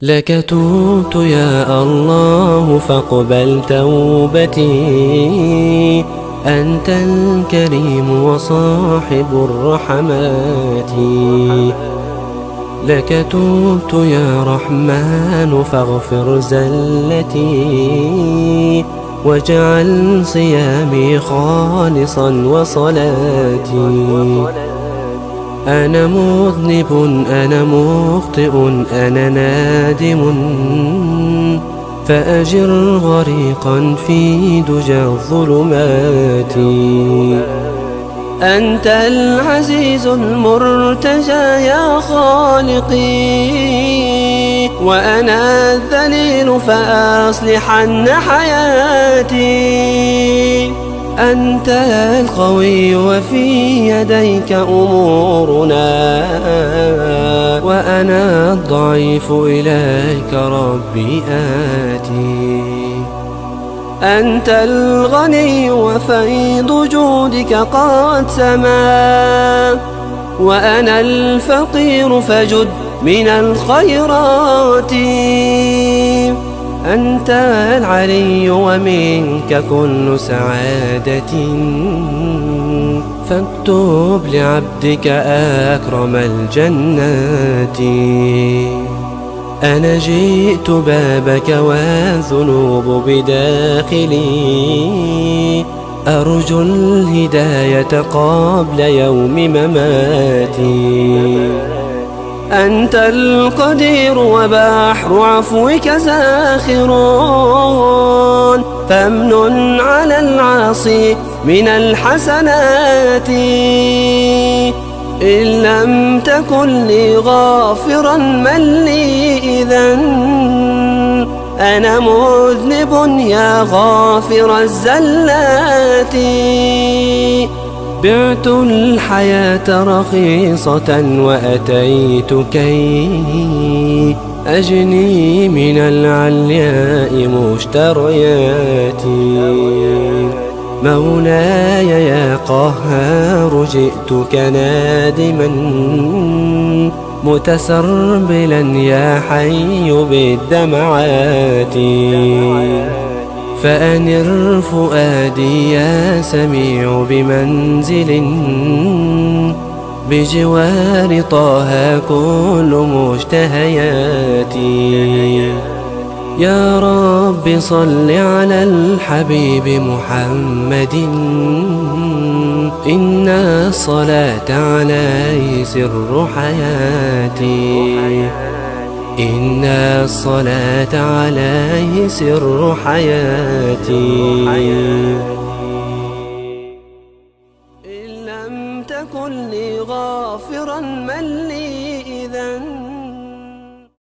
لك تبت يا الله فاقبل توبتي، أنت الكريم وصاحب الرحمات. لك تبت يا رحمن فاغفر زلتي، واجعل صيامي خالصا وصلاتي. أنا مذنب أنا مخطئ أنا نادم، فأجر غريقا في دجى الظلمات. أنت العزيز المرتجى يا خالقي، وأنا الذليل فأصلحن حياتي. أنت القوي وفي يديك أمورنا، وأنا الضعيف إليك ربي آتي. أنت الغني وفيض جودك قد سما، وأنا الفقير فجد من الخيرات. أنت العلي ومنك كل سعادة، فاكتب لعبدك أكرم الجنات. أنا جئت بابك والذنوب بداخلي، أرجو الهداية قبل يوم مماتي. أنت القدير وبحر عفوك زاخر، فامنن على العاصي من الحسنات. إن لم تكن لي غافرا من لي إذن، أنا مذنب يا غافر الزلات. بعت الحياة رخيصة وأتيت كي أجني من العلياء مشترياتي. مولاي يا قهار جئتك نادما، متسربلا يا حي بالدمعات. فأنر فؤادي يا سميع بمنزل، بجوار طه كل مشتهياتي. يا رب صل على الحبيب محمد، إن الصلاة عليه سر حياتي. إن الصلاة عليه سر حياتي. إن لم تكن لي غافرا من لي